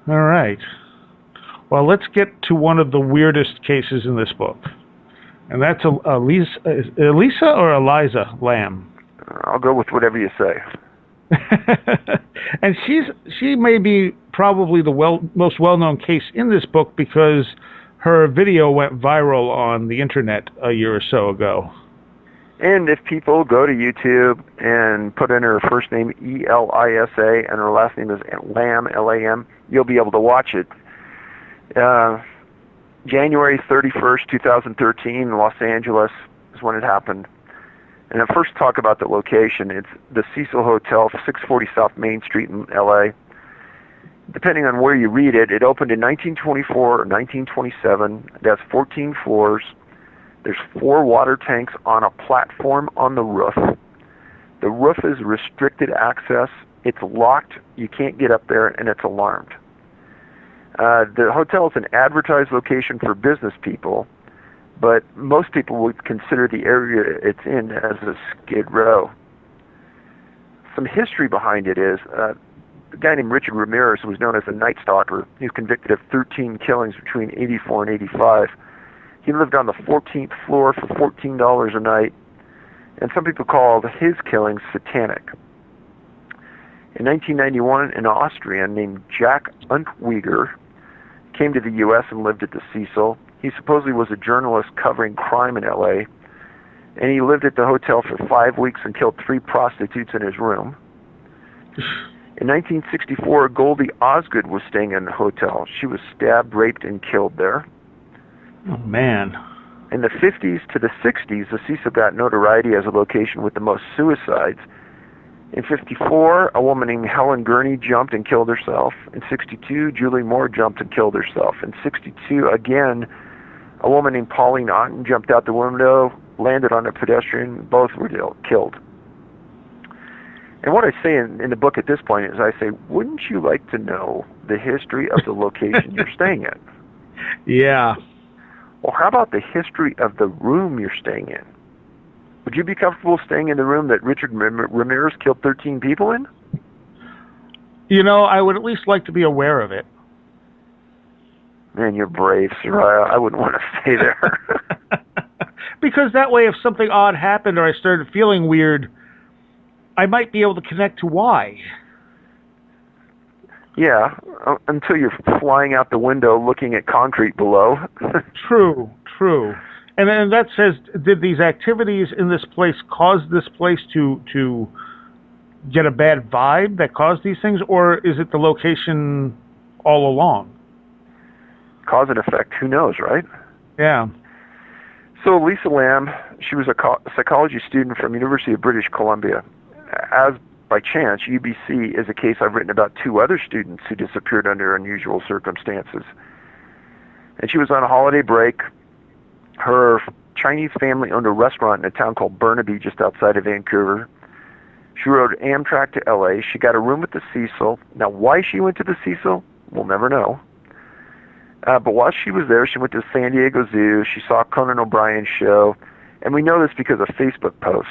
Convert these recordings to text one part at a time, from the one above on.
All right. Well, let's get to one of the weirdest cases in this book. And that's Elisa or Eliza Lam. I'll go with whatever you say. And she may be probably the most well-known case in this book because her video went viral on the internet a year or so ago. And if people go to YouTube and put in her first name, Elisa, and her last name is Lam, Lam, you'll be able to watch it. January 31st, 2013, Los Angeles is when it happened. And I'll first talk about the location. It's the Cecil Hotel, 640 South Main Street in L.A. Depending on where you read it, it opened in 1924 or 1927. It has 14 floors. There's 4 water tanks on a platform on the roof. The roof is restricted access. It's locked. You can't get up there, and it's alarmed. The hotel is an advertised location for business people, but most people would consider the area it's in as a skid row. Some history behind it is a guy named Richard Ramirez, who was known as the Night Stalker. He was convicted of 13 killings between 84 and 85. He lived on the 14th floor for $14 a night, and some people called his killings satanic. In 1991, an Austrian named Jack Untweger came to the U.S. and lived at the Cecil. He supposedly was a journalist covering crime in L.A., and he lived at the hotel for 5 weeks and killed 3 prostitutes in his room. In 1964, Goldie Osgood was staying in the hotel. She was stabbed, raped, and killed there. Oh, man. In the 50s to the 60s, the Cecil got notoriety as a location with the most suicides. In 54, a woman named Helen Gurney jumped and killed herself. In 62, Julie Moore jumped and killed herself. In 62, again, a woman named Pauline Otten jumped out the window, landed on a pedestrian. Both were killed. And what I say in the book at this point is I say, wouldn't you like to know the history of the location you're staying in? Yeah. Well, how about the history of the room you're staying in? Would you be comfortable staying in the room that Richard Ramirez killed 13 people in? You know, I would at least like to be aware of it. Man, you're brave, sir. I wouldn't want to stay there. Because that way, if something odd happened or I started feeling weird, I might be able to connect to why. Yeah, until you're flying out the window looking at concrete below. True. And then that says, did these activities in this place cause this place to get a bad vibe that caused these things, or is it the location all along? Cause and effect, who knows, right? Yeah. So Elisa Lam, she was a psychology student from University of British Columbia. As by chance, UBC is a case I've written about 2 other students who disappeared under unusual circumstances. And she was on a holiday break. Her Chinese family owned a restaurant in a town called Burnaby, just outside of Vancouver. She rode Amtrak to L.A. She got a room at the Cecil. Now, why she went to the Cecil, we'll never know. But while she was there, she went to San Diego Zoo. She saw Conan O'Brien's show. And we know this because of Facebook posts.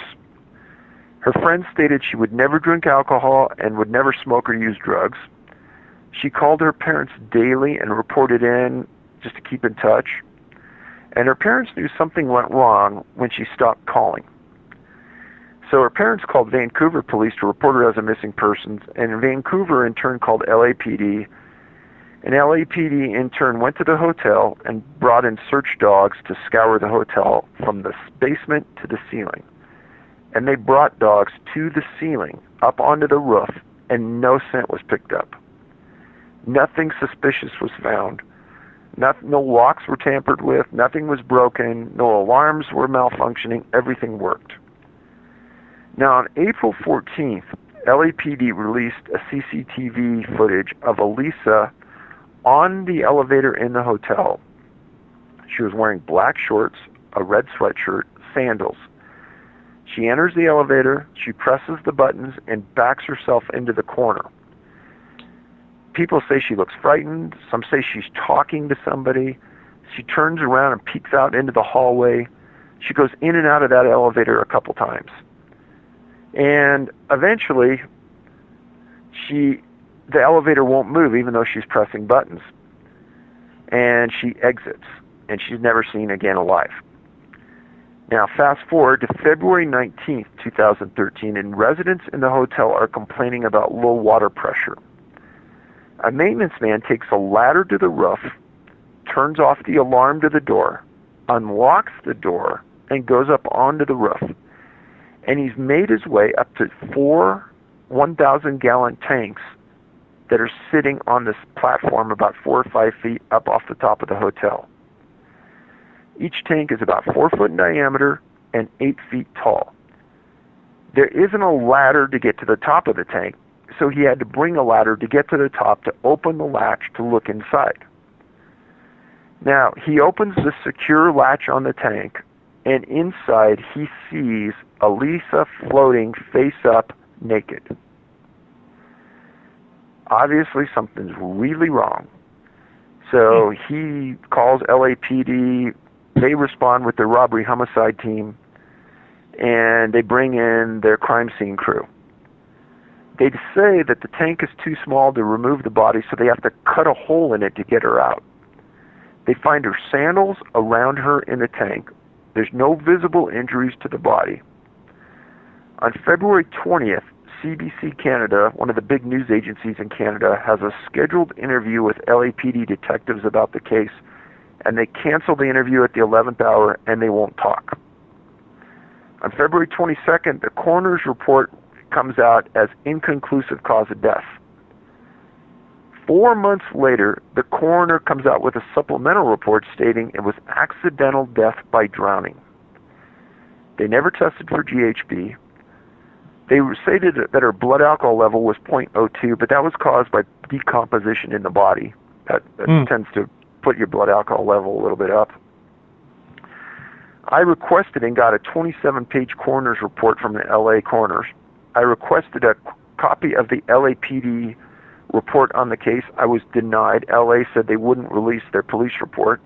Her friends stated she would never drink alcohol and would never smoke or use drugs. She called her parents daily and reported in just to keep in touch. And her parents knew something went wrong when she stopped calling. So her parents called Vancouver police to report her as a missing person, and Vancouver in turn called LAPD. And LAPD in turn went to the hotel and brought in search dogs to scour the hotel from the basement to the ceiling. And they brought dogs to the ceiling, up onto the roof, and no scent was picked up. Nothing suspicious was found. No locks were tampered with, nothing was broken, no alarms were malfunctioning, everything worked. Now on April 14th, LAPD released a CCTV footage of Elisa on the elevator in the hotel. She was wearing black shorts, a red sweatshirt, sandals. She enters the elevator, she presses the buttons, and backs herself into the corner. People say she looks frightened. Some say she's talking to somebody. She turns around and peeks out into the hallway. She goes in and out of that elevator a couple times. And eventually, she the elevator won't move even though she's pressing buttons. And she exits, and she's never seen again alive. Now, fast forward to February 19th, 2013, and residents in the hotel are complaining about low water pressure. A maintenance man takes a ladder to the roof, turns off the alarm to the door, unlocks the door, and goes up onto the roof. And he's made his way up to 4 1,000-gallon tanks that are sitting on this platform about 4 or 5 feet up off the top of the hotel. Each tank is about 4 foot in diameter and 8 feet tall. There isn't a ladder to get to the top of the tank, so he had to bring a ladder to get to the top to open the latch to look inside. Now, he opens the secure latch on the tank, and inside he sees Elisa floating face up naked. Obviously, something's really wrong. So he calls LAPD. They respond with their robbery homicide team, and they bring in their crime scene crew. They say that the tank is too small to remove the body, so they have to cut a hole in it to get her out. They find her sandals around her in the tank. There's no visible injuries to the body. On February 20th, CBC Canada, one of the big news agencies in Canada, has a scheduled interview with LAPD detectives about the case, and they cancel the interview at the 11th hour, and they won't talk. On February 22nd, the coroner's report comes out as inconclusive cause of death. 4 months later, the coroner comes out with a supplemental report stating it was accidental death by drowning. They never tested for GHB. They stated that her blood alcohol level was 0.02, but that was caused by decomposition in the body. That tends to put your blood alcohol level a little bit up. I requested and got a 27-page coroner's report from the LA coroners. I requested a copy of the LAPD report on the case. I was denied. LA said they wouldn't release their police report.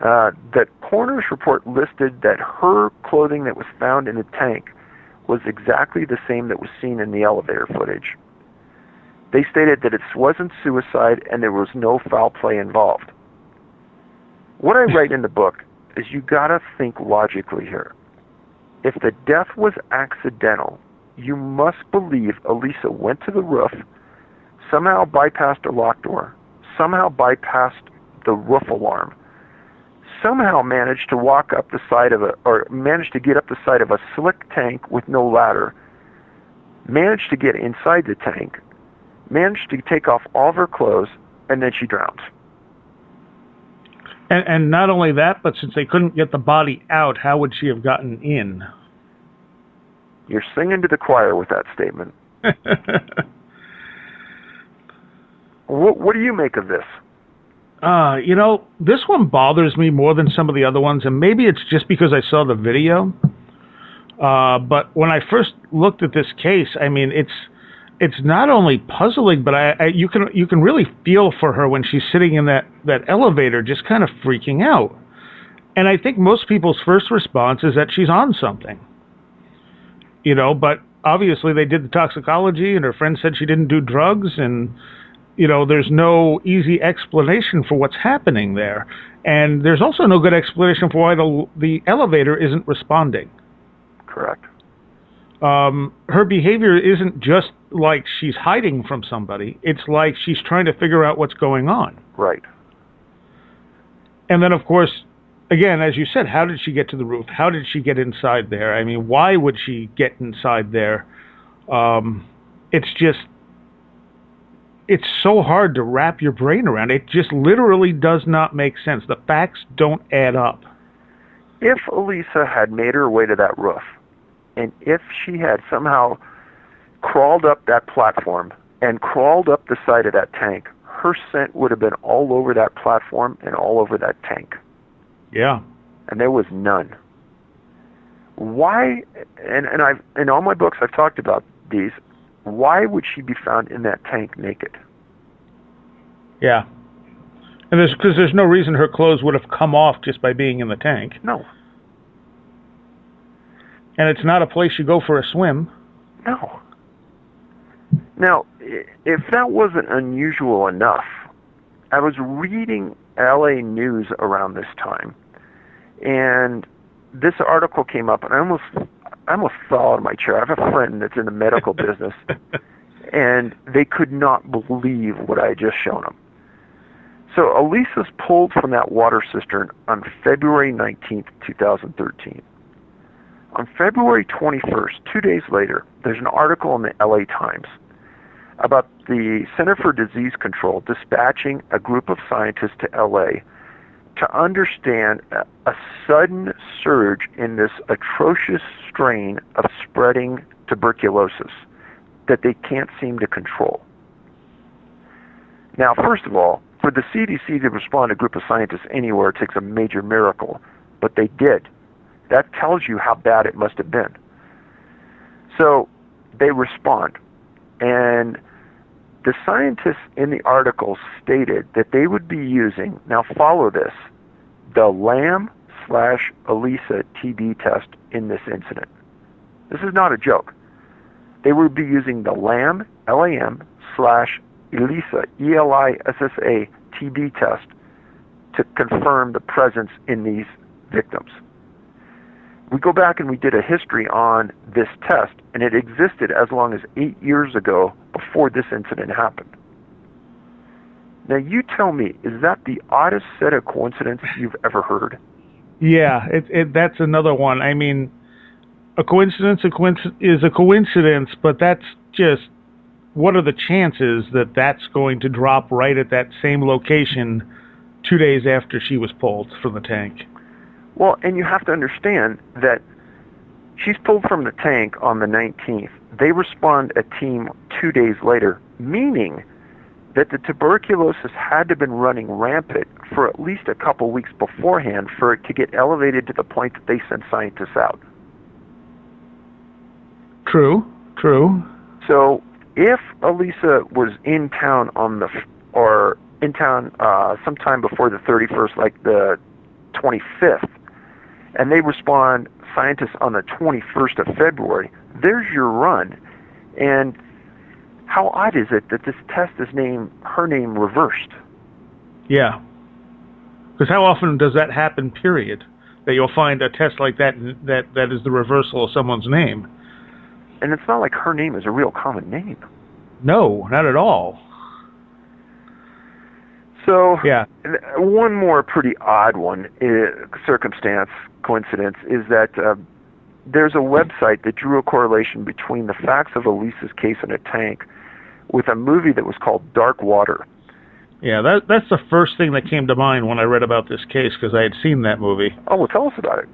The coroner's report listed that her clothing that was found in the tank was exactly the same that was seen in the elevator footage. They stated that it wasn't suicide and there was no foul play involved. What I write in the book is you gotta think logically here. If the death was accidental, you must believe Elisa went to the roof, somehow bypassed a locked door, somehow bypassed the roof alarm, somehow managed to walk up the side of managed to get up the side of a slick tank with no ladder, managed to get inside the tank, managed to take off all of her clothes, and then she drowned. And not only that, but since they couldn't get the body out, how would she have gotten in? You're singing to the choir with that statement. What do you make of this? This one bothers me more than some of the other ones, and maybe it's just because I saw the video. But when I first looked at this case, I mean, it's not only puzzling, but you can really feel for her when she's sitting in that elevator, just kind of freaking out. And I think most people's first response is that she's on something. But obviously they did the toxicology, and her friend said she didn't do drugs, and there's no easy explanation for what's happening there. And there's also no good explanation for why the elevator isn't responding. Correct. Her behavior isn't just like she's hiding from somebody. It's like she's trying to figure out what's going on. Right. And then, of course, again, as you said, how did she get to the roof? How did she get inside there? I mean, why would she get inside there? It's so hard to wrap your brain around. It just literally does not make sense. The facts don't add up. If Elisa had made her way to that roof, and if she had somehow crawled up that platform and crawled up the side of that tank, her scent would have been all over that platform and all over that tank. Yeah. And there was none. Why, and I've in all my books I've talked about these, why would she be found in that tank naked? Yeah. And because there's no reason her clothes would have come off just by being in the tank. No. And it's not a place you go for a swim. No. Now, if that wasn't unusual enough, I was reading LA news around this time, and this article came up, and I almost fell out of my chair. I have a friend that's in the medical business, and they could not believe what I had just shown them. So Elisa's pulled from that water cistern on February 19th, 2013. On February 21st, 2 days later, there's an article in the LA Times about the Center for Disease Control dispatching a group of scientists to LA to understand a sudden surge in this atrocious strain of spreading tuberculosis that they can't seem to control. Now, first of all, for the CDC to respond to a group of scientists anywhere takes a major miracle, but they did. That tells you how bad it must have been. So they respond, and the scientists in the article stated that they would be using, now follow this, the Lam/Elisa TB test in this incident. This is not a joke. They would be using the Lam, Lam/Elisa, ELISSA TB test to confirm the presence in these victims. We go back and we did a history on this test, and it existed as long as 8 years ago before this incident happened. Now you tell me, is that the oddest set of coincidences you've ever heard? Yeah, that's another one. I mean, a coincidence is a coincidence, but that's just, what are the chances that that's going to drop right at that same location 2 days after she was pulled from the tank? Well, and you have to understand that she's pulled from the tank on the 19th. They respond a team 2 days later, meaning that the tuberculosis had to have been running rampant for at least a couple weeks beforehand for it to get elevated to the point that they sent scientists out. True. So if Elisa was in town sometime before the 31st, like the 25th, and they respond scientists on the 21st of February, there's your run. And how odd is it that this test is her name reversed? Yeah. Because how often does that happen, period? That you'll find a test like that is the reversal of someone's name. And it's not like her name is a real common name. No, not at all. So, yeah. One more pretty odd coincidence, is that there's a website that drew a correlation between the facts of Elisa's case in a tank with a movie that was called Dark Water. Yeah, that's the first thing that came to mind when I read about this case, because I had seen that movie. Oh, well, tell us about it.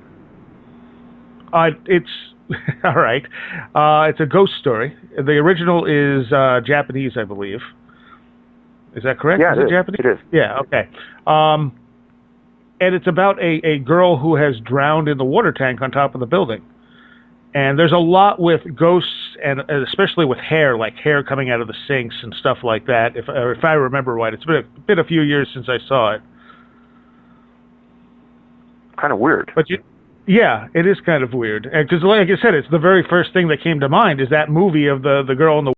It's all right. It's a ghost story. The original is Japanese, I believe. Is that correct? Yeah, is it Japanese? It is. Yeah, okay. And it's about a girl who has drowned in the water tank on top of the building. And there's a lot with ghosts, and especially with hair, like hair coming out of the sinks and stuff like that, if I remember right. It's been a few years since I saw it. Kind of weird. But yeah, it is kind of weird. Because like I said, it's the very first thing that came to mind is that movie of the girl in the